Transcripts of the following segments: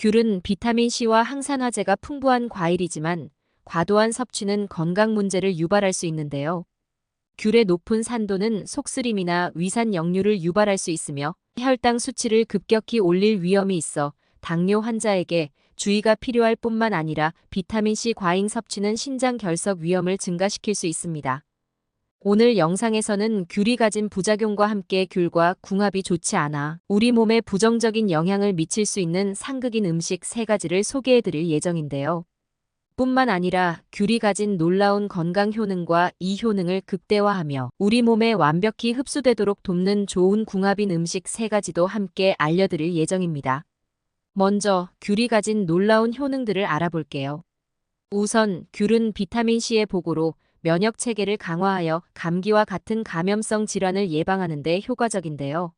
귤은 비타민C와 항산화제가 풍부한 과일이지만 과도한 섭취는 건강 문제를 유발할 수 있는데요. 귤의 높은 산도는 속쓰림이나 위산 역류를 유발할 수 있으며 혈당 수치를 급격히 올릴 위험이 있어 당뇨 환자에게 주의가 필요할 뿐만 아니라 비타민C 과잉 섭취는 신장 결석 위험을 증가시킬 수 있습니다. 오늘 영상에서는 귤이 가진 부작용과 함께 귤과 궁합이 좋지 않아 우리 몸에 부정적인 영향을 미칠 수 있는 상극인 음식 3가지를 소개해드릴 예정인데요. 뿐만 아니라 귤이 가진 놀라운 건강 효능과 이 효능을 극대화하며 우리 몸에 완벽히 흡수되도록 돕는 좋은 궁합인 음식 3가지도 함께 알려드릴 예정입니다. 먼저 귤이 가진 놀라운 효능들을 알아볼게요. 우선 귤은 비타민C의 보고로 면역 체계를 강화하여 감기와 같은 감염성 질환을 예방하는 데 효과적인데요.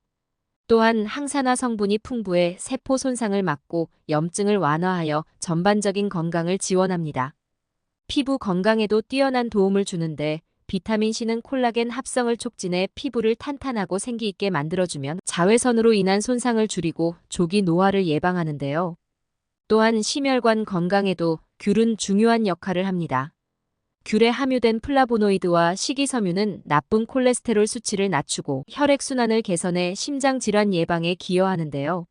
또한 항산화 성분이 풍부해 세포 손상을 막고 염증을 완화하여 전반적인 건강을 지원합니다. 피부 건강에도 뛰어난 도움을 주는데 비타민C는 콜라겐 합성을 촉진해 피부를 탄탄하고 생기 있게 만들어주면 자외선으로 인한 손상을 줄이고 조기 노화를 예방하는데요. 또한 심혈관 건강에도 귤은 중요한 역할을 합니다. 귤에 함유된 플라보노이드와 식이섬유는 나쁜 콜레스테롤 수치를 낮추고 혈액순환을 개선해 심장질환 예방에 기여하는데요.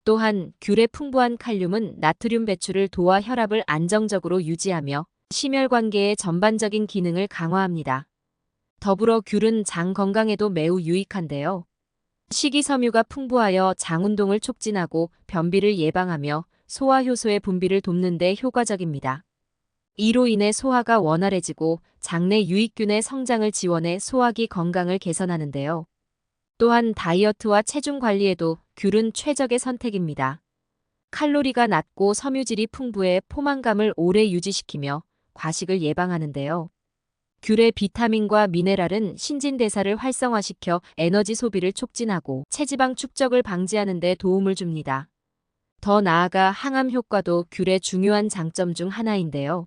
또한 귤의 풍부한 칼륨은 나트륨 배출을 도와 혈압을 안정적으로 유지하며 심혈관계의 전반적인 기능을 강화합니다. 더불어 귤은 장 건강에도 매우 유익한데요. 식이섬유가 풍부하여 장 운동을 촉진하고 변비를 예방하며 소화효소의 분비를 돕는 데 효과적입니다. 이로 인해 소화가 원활해지고 장내 유익균의 성장을 지원해 소화기 건강을 개선하는데요. 또한 다이어트와 체중 관리에도 귤은 최적의 선택입니다. 칼로리가 낮고 섬유질이 풍부해 포만감을 오래 유지시키며 과식을 예방하는데요. 귤의 비타민과 미네랄은 신진대사를 활성화시켜 에너지 소비를 촉진하고 체지방 축적을 방지하는 데 도움을 줍니다. 더 나아가 항암 효과도 귤의 중요한 장점 중 하나인데요.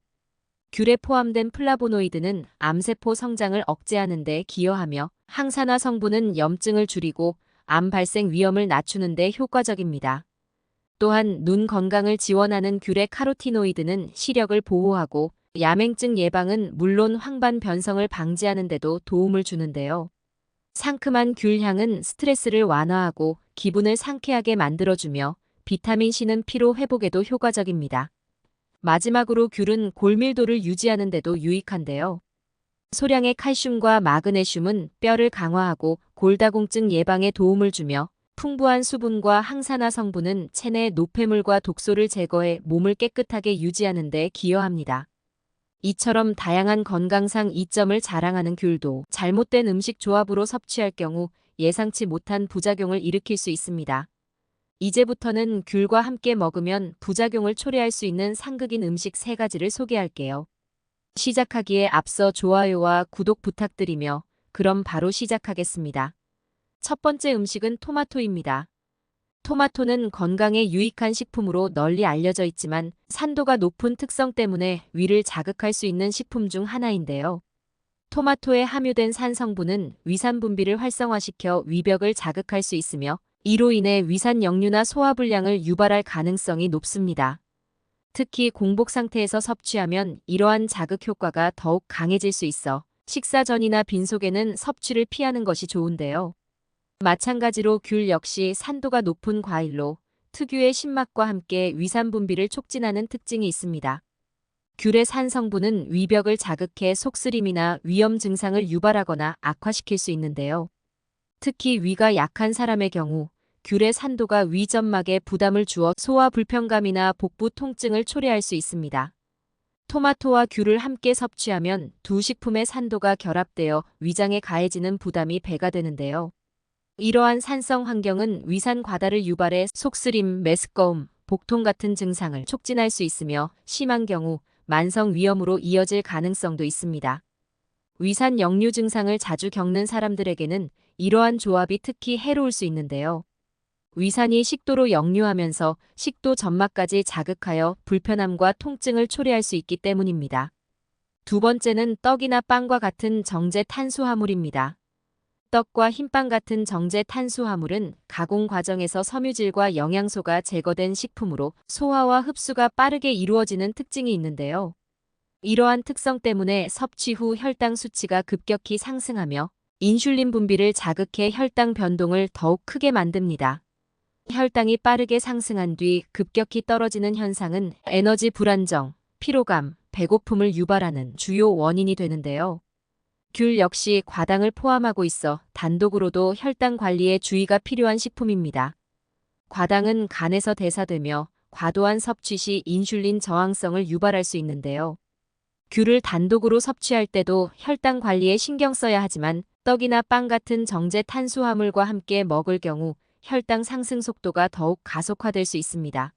귤에 포함된 플라보노이드는 암세포 성장을 억제하는 데 기여하며 항산화 성분은 염증을 줄이고 암 발생 위험을 낮추는 데 효과적입니다. 또한 눈 건강을 지원하는 귤의 카로티노이드는 시력을 보호하고 야맹증 예방은 물론 황반 변성을 방지하는 데도 도움을 주는데요. 상큼한 귤 향은 스트레스를 완화하고 기분을 상쾌하게 만들어주며 비타민C는 피로 회복에도 효과적입니다. 마지막으로 귤은 골밀도를 유지하는 데도 유익한데요. 소량의 칼슘과 마그네슘은 뼈를 강화하고 골다공증 예방에 도움을 주며 풍부한 수분과 항산화 성분은 체내 노폐물과 독소를 제거해 몸을 깨끗하게 유지하는 데 기여합니다. 이처럼 다양한 건강상 이점을 자랑하는 귤도 잘못된 음식 조합으로 섭취할 경우 예상치 못한 부작용을 일으킬 수 있습니다. 이제부터는 귤과 함께 먹으면 부작용을 초래할 수 있는 상극인 음식 3가지를 소개할게요. 시작하기에 앞서 좋아요와 구독 부탁드리며 그럼 바로 시작하겠습니다. 첫 번째 음식은 토마토입니다. 토마토는 건강에 유익한 식품으로 널리 알려져 있지만 산도가 높은 특성 때문에 위를 자극할 수 있는 식품 중 하나인데요. 토마토에 함유된 산 성분은 위산 분비를 활성화시켜 위벽을 자극할 수 있으며 이로 인해 위산 역류나 소화불량을 유발할 가능성이 높습니다. 특히 공복 상태에서 섭취하면 이러한 자극 효과가 더욱 강해질 수 있어 식사 전이나 빈속에는 섭취를 피하는 것이 좋은데요. 마찬가지로 귤 역시 산도가 높은 과일로 특유의 신맛과 함께 위산 분비를 촉진하는 특징이 있습니다. 귤의 산 성분은 위벽을 자극해 속쓰림이나 위염 증상을 유발하거나 악화시킬 수 있는데요. 특히 위가 약한 사람의 경우 귤의 산도가 위점막에 부담을 주어 소화 불편감이나 복부 통증을 초래할 수 있습니다. 토마토와 귤을 함께 섭취하면 두 식품의 산도가 결합되어 위장에 가해지는 부담이 배가 되는데요. 이러한 산성 환경은 위산 과다를 유발해 속쓰림, 메스꺼움, 복통 같은 증상을 촉진할 수 있으며 심한 경우 만성 위염으로 이어질 가능성도 있습니다. 위산 역류 증상을 자주 겪는 사람들에게는 이러한 조합이 특히 해로울 수 있는데요. 위산이 식도로 역류하면서 식도 점막까지 자극하여 불편함과 통증을 초래할 수 있기 때문입니다. 두 번째는 떡이나 빵과 같은 정제 탄수화물입니다. 떡과 흰빵 같은 정제 탄수화물은 가공 과정에서 섬유질과 영양소가 제거된 식품으로 소화와 흡수가 빠르게 이루어지는 특징이 있는데요. 이러한 특성 때문에 섭취 후 혈당 수치가 급격히 상승하며 인슐린 분비를 자극해 혈당 변동을 더욱 크게 만듭니다. 혈당이 빠르게 상승한 뒤 급격히 떨어지는 현상은 에너지 불안정, 피로감, 배고픔을 유발하는 주요 원인이 되는데요. 귤 역시 과당을 포함하고 있어 단독으로도 혈당 관리에 주의가 필요한 식품입니다. 과당은 간에서 대사되며 과도한 섭취 시 인슐린 저항성을 유발할 수 있는데요. 귤을 단독으로 섭취할 때도 혈당 관리에 신경 써야 하지만 떡이나 빵 같은 정제 탄수화물과 함께 먹을 경우 혈당 상승 속도가 더욱 가속화될 수 있습니다.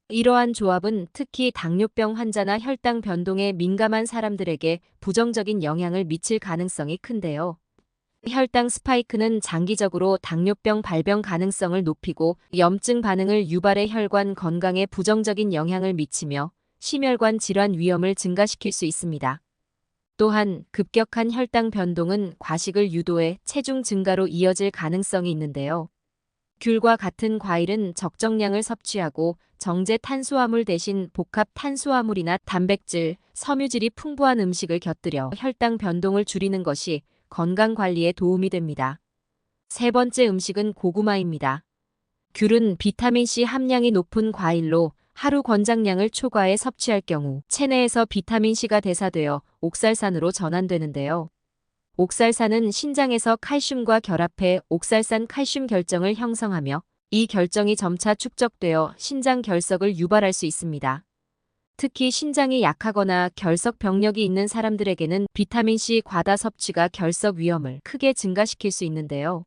이러한 조합은 특히 당뇨병 환자나 혈당 변동에 민감한 사람들에게 부정적인 영향을 미칠 가능성이 큰데요. 혈당 스파이크는 장기적으로 당뇨병 발병 가능성을 높이고 염증 반응을 유발해 혈관 건강에 부정적인 영향을 미치며 심혈관 질환 위험을 증가시킬 수 있습니다. 또한 급격한 혈당 변동은 과식을 유도해 체중 증가로 이어질 가능성이 있는데요. 귤과 같은 과일은 적정량을 섭취하고 정제 탄수화물 대신 복합 탄수화물이나 단백질, 섬유질이 풍부한 음식을 곁들여 혈당 변동을 줄이는 것이 건강 관리에 도움이 됩니다. 세 번째 음식은 고구마입니다. 귤은 비타민C 함량이 높은 과일로 하루 권장량을 초과해 섭취할 경우 체내에서 비타민C가 대사되어 옥살산으로 전환되는데요. 옥살산은 신장에서 칼슘과 결합해 옥살산 칼슘 결정을 형성하며 이 결정이 점차 축적되어 신장 결석을 유발할 수 있습니다. 특히 신장이 약하거나 결석 병력이 있는 사람들에게는 비타민C 과다 섭취가 결석 위험을 크게 증가시킬 수 있는데요.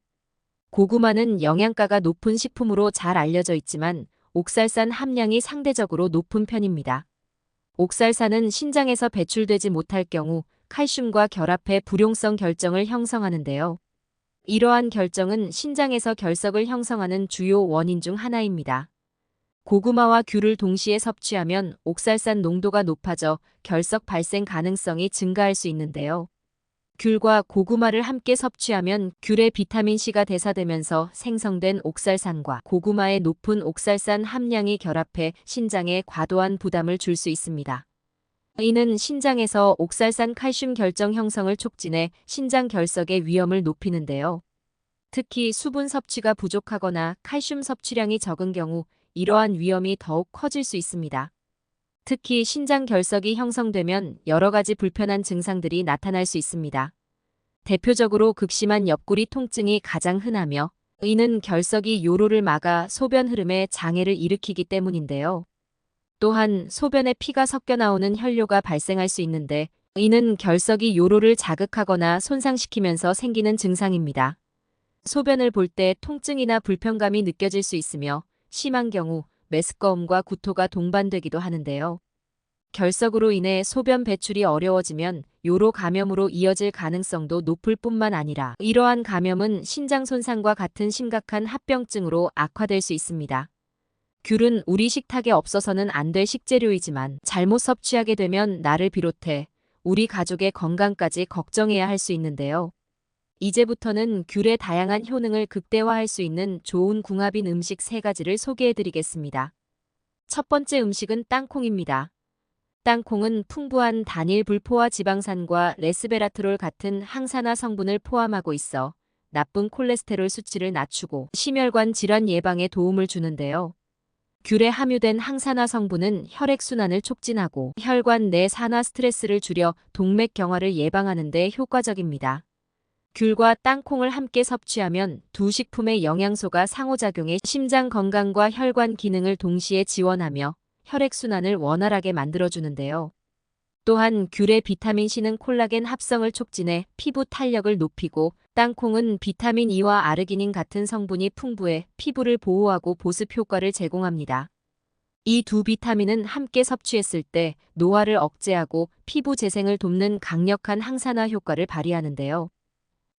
고구마는 영양가가 높은 식품으로 잘 알려져 있지만 옥살산 함량이 상대적으로 높은 편입니다. 옥살산은 신장에서 배출되지 못할 경우 칼슘과 결합해 불용성 결정을 형성하는데요. 이러한 결정은 신장에서 결석을 형성하는 주요 원인 중 하나입니다. 고구마와 귤을 동시에 섭취하면 옥살산 농도가 높아져 결석 발생 가능성이 증가할 수 있는데요. 귤과 고구마를 함께 섭취하면 귤의 비타민C가 대사되면서 생성된 옥살산과 고구마의 높은 옥살산 함량이 결합해 신장에 과도한 부담을 줄 수 있습니다. 이는 신장에서 옥살산 칼슘 결정 형성을 촉진해 신장 결석의 위험을 높이는데요. 특히 수분 섭취가 부족하거나 칼슘 섭취량이 적은 경우 이러한 위험이 더욱 커질 수 있습니다. 특히 신장 결석이 형성되면 여러 가지 불편한 증상들이 나타날 수 있습니다. 대표적으로 극심한 옆구리 통증이 가장 흔하며 이는 결석이 요로를 막아 소변 흐름에 장애를 일으키기 때문인데요. 또한 소변에 피가 섞여 나오는 혈뇨가 발생할 수 있는데 이는 결석이 요로를 자극하거나 손상시키면서 생기는 증상입니다. 소변을 볼 때 통증이나 불편감이 느껴질 수 있으며 심한 경우 메스꺼움과 구토가 동반되기도 하는데요. 결석으로 인해 소변 배출이 어려워지면 요로 감염으로 이어질 가능성도 높을 뿐만 아니라 이러한 감염은 신장 손상과 같은 심각한 합병증으로 악화될 수 있습니다. 귤은 우리 식탁에 없어서는 안 될 식재료이지만 잘못 섭취하게 되면 나를 비롯해 우리 가족의 건강까지 걱정해야 할 수 있는데요. 이제부터는 귤의 다양한 효능을 극대화할 수 있는 좋은 궁합인 음식 3가지를 소개해드리겠습니다. 첫 번째 음식은 땅콩입니다. 땅콩은 풍부한 단일 불포화 지방산과 레스베라트롤 같은 항산화 성분을 포함하고 있어 나쁜 콜레스테롤 수치를 낮추고 심혈관 질환 예방에 도움을 주는데요. 귤에 함유된 항산화 성분은 혈액순환을 촉진하고 혈관 내 산화 스트레스를 줄여 동맥 경화를 예방하는 데 효과적입니다. 귤과 땅콩을 함께 섭취하면 두 식품의 영양소가 상호작용해 심장 건강과 혈관 기능을 동시에 지원하며 혈액순환을 원활하게 만들어주는데요. 또한 귤의 비타민C는 콜라겐 합성을 촉진해 피부 탄력을 높이고 땅콩은 비타민 E와 아르기닌 같은 성분이 풍부해 피부를 보호하고 보습 효과를 제공합니다. 이 두 비타민은 함께 섭취했을 때 노화를 억제하고 피부 재생을 돕는 강력한 항산화 효과를 발휘하는데요.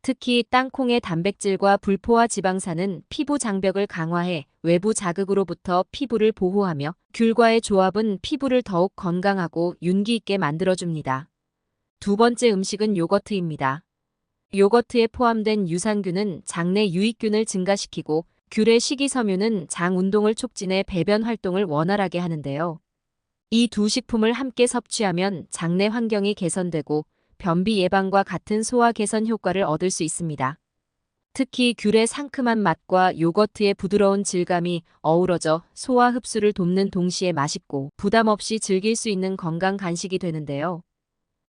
특히 땅콩의 단백질과 불포화 지방산은 피부 장벽을 강화해 외부 자극으로부터 피부를 보호하며 귤과의 조합은 피부를 더욱 건강하고 윤기 있게 만들어줍니다. 두 번째 음식은 요거트입니다. 요거트에 포함된 유산균은 장내 유익균을 증가시키고 귤의 식이섬유는 장 운동을 촉진해 배변 활동을 원활하게 하는데요. 이 두 식품을 함께 섭취하면 장내 환경이 개선되고 변비 예방과 같은 소화 개선 효과를 얻을 수 있습니다. 특히 귤의 상큼한 맛과 요거트의 부드러운 질감이 어우러져 소화 흡수를 돕는 동시에 맛있고 부담 없이 즐길 수 있는 건강 간식이 되는데요.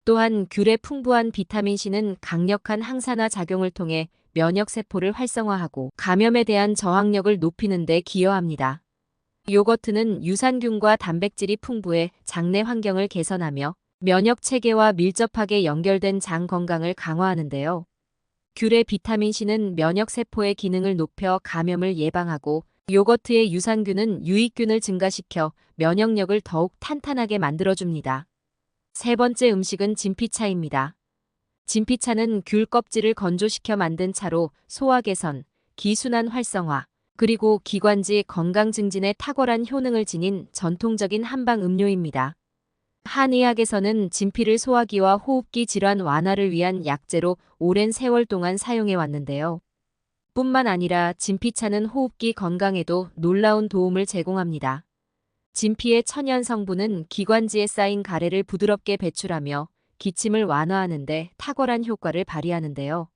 또한 귤의 풍부한 비타민C는 강력한 항산화 작용을 통해 면역세포를 활성화하고 감염에 대한 저항력을 높이는 데 기여합니다. 요거트는 유산균과 단백질이 풍부해 장내 환경을 개선하며 면역 체계와 밀접하게 연결된 장 건강을 강화하는데요. 귤의 비타민C는 면역세포의 기능을 높여 감염을 예방하고 요거트의 유산균은 유익균을 증가시켜 면역력을 더욱 탄탄하게 만들어줍니다. 세 번째 음식은 진피차입니다. 진피차는 귤 껍질을 건조시켜 만든 차로 소화 개선, 기순환 활성화, 그리고 기관지 건강 증진에 탁월한 효능을 지닌 전통적인 한방 음료입니다. 한의학에서는 진피를 소화기와 호흡기 질환 완화를 위한 약재로 오랜 세월 동안 사용해 왔는데요. 뿐만 아니라 진피차는 호흡기 건강에도 놀라운 도움을 제공합니다. 진피의 천연 성분은 기관지에 쌓인 가래를 부드럽게 배출하며 기침을 완화하는 데 탁월한 효과를 발휘하는데요.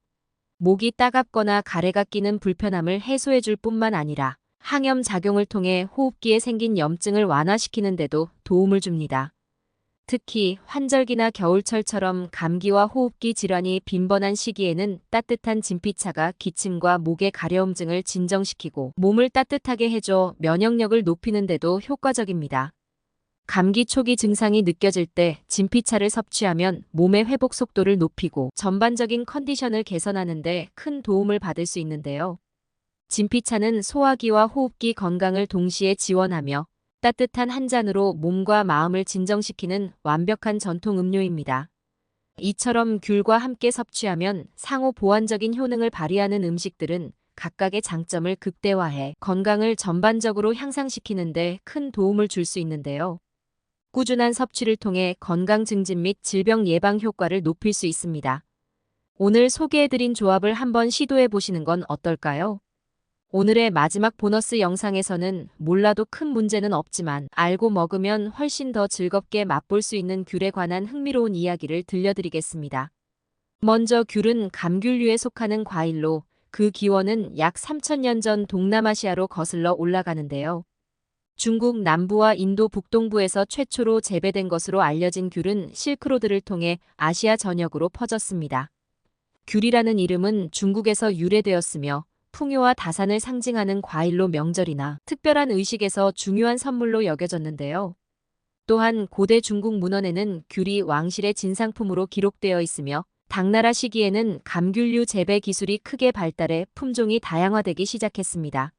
목이 따갑거나 가래가 끼는 불편함을 해소해 줄 뿐만 아니라 항염 작용을 통해 호흡기에 생긴 염증을 완화시키는 데도 도움을 줍니다. 특히 환절기나 겨울철처럼 감기와 호흡기 질환이 빈번한 시기에는 따뜻한 진피차가 기침과 목의 가려움증을 진정시키고 몸을 따뜻하게 해줘 면역력을 높이는 데도 효과적입니다. 감기 초기 증상이 느껴질 때 진피차를 섭취하면 몸의 회복 속도를 높이고 전반적인 컨디션을 개선하는 데 큰 도움을 받을 수 있는데요. 진피차는 소화기와 호흡기 건강을 동시에 지원하며 따뜻한 한 잔으로 몸과 마음을 진정시키는 완벽한 전통 음료입니다. 이처럼 귤과 함께 섭취하면 상호 보완적인 효능을 발휘하는 음식들은 각각의 장점을 극대화해 건강을 전반적으로 향상시키는 데 큰 도움을 줄 수 있는데요. 꾸준한 섭취를 통해 건강 증진 및 질병 예방 효과를 높일 수 있습니다. 오늘 소개해드린 조합을 한번 시도해 보시는 건 어떨까요? 오늘의 마지막 보너스 영상에서는 몰라도 큰 문제는 없지만 알고 먹으면 훨씬 더 즐겁게 맛볼 수 있는 귤에 관한 흥미로운 이야기를 들려드리겠습니다. 먼저 귤은 감귤류에 속하는 과일로 그 기원은 약 3000년 전 동남아시아로 거슬러 올라가는데요. 중국 남부와 인도 북동부에서 최초로 재배된 것으로 알려진 귤은 실크로드를 통해 아시아 전역으로 퍼졌습니다. 귤이라는 이름은 중국에서 유래되었으며 풍요와 다산을 상징하는 과일로 명절이나 특별한 의식에서 중요한 선물로 여겨졌는데요. 또한 고대 중국 문헌에는 귤이 왕실의 진상품으로 기록되어 있으며 당나라 시기에는 감귤류 재배 기술이 크게 발달해 품종이 다양화되기 시작했습니다.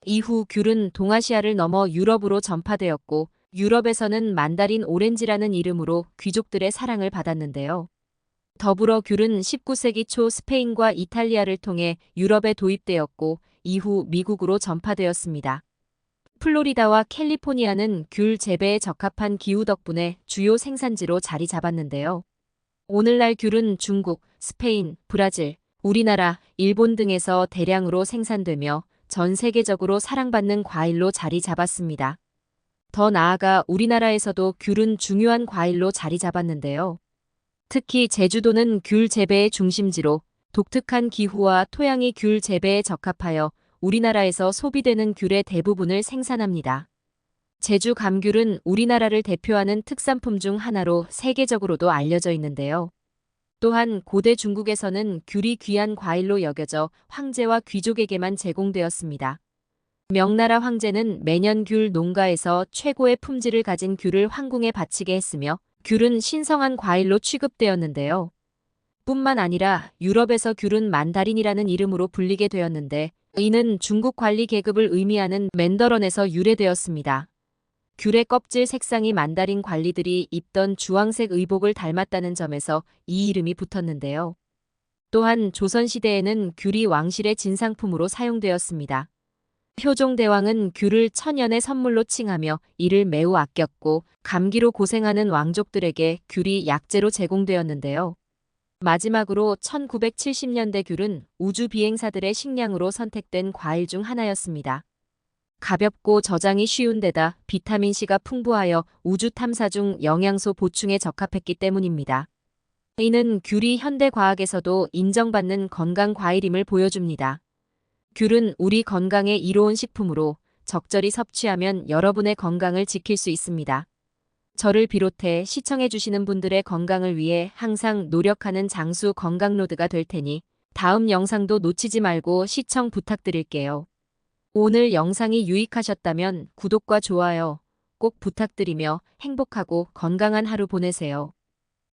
이후 귤은 동아시아를 넘어 유럽으로 전파되었고 유럽에서는 만다린 오렌지라는 이름으로 귀족들의 사랑을 받았는데요. 더불어 귤은 19세기 초 스페인과 이탈리아를 통해 유럽에 도입되었고 이후 미국으로 전파되었습니다. 플로리다와 캘리포니아는 귤 재배에 적합한 기후 덕분에 주요 생산지로 자리 잡았는데요. 오늘날 귤은 중국, 스페인, 브라질, 우리나라, 일본 등에서 대량으로 생산되며 전 세계적으로 사랑받는 과일로 자리 잡았습니다. 더 나아가 우리나라에서도 귤은 중요한 과일로 자리 잡았는데요. 특히 제주도는 귤 재배의 중심지로 독특한 기후와 토양이 귤 재배에 적합하여 우리나라에서 소비되는 귤의 대부분을 생산합니다. 제주 감귤은 우리나라를 대표하는 특산품 중 하나로 세계적으로도 알려져 있는데요. 또한 고대 중국에서는 귤이 귀한 과일로 여겨져 황제와 귀족에게만 제공되었습니다. 명나라 황제는 매년 귤 농가에서 최고의 품질을 가진 귤을 황궁에 바치게 했으며 귤은 신성한 과일로 취급되었는데요. 뿐만 아니라 유럽에서 귤은 만다린이라는 이름으로 불리게 되었는데 이는 중국 관리 계급을 의미하는 맨더런에서 유래되었습니다. 귤의 껍질 색상이 만다린 관리들이 입던 주황색 의복을 닮았다는 점에서 이 이름이 붙었는데요. 또한 조선시대에는 귤이 왕실의 진상품으로 사용되었습니다. 효종대왕은 귤을 천연의 선물로 칭하며 이를 매우 아꼈고 감기로 고생하는 왕족들에게 귤이 약재로 제공되었는데요. 마지막으로 1970년대 귤은 우주 비행사들의 식량으로 선택된 과일 중 하나였습니다. 가볍고 저장이 쉬운 데다 비타민C가 풍부하여 우주 탐사 중 영양소 보충에 적합했기 때문입니다. 이는 귤이 현대 과학에서도 인정받는 건강 과일임을 보여줍니다. 귤은 우리 건강에 이로운 식품으로 적절히 섭취하면 여러분의 건강을 지킬 수 있습니다. 저를 비롯해 시청해주시는 분들의 건강을 위해 항상 노력하는 장수 건강로드가 될 테니 다음 영상도 놓치지 말고 시청 부탁드릴게요. 오늘 영상이 유익하셨다면 구독과 좋아요 꼭 부탁드리며 행복하고 건강한 하루 보내세요.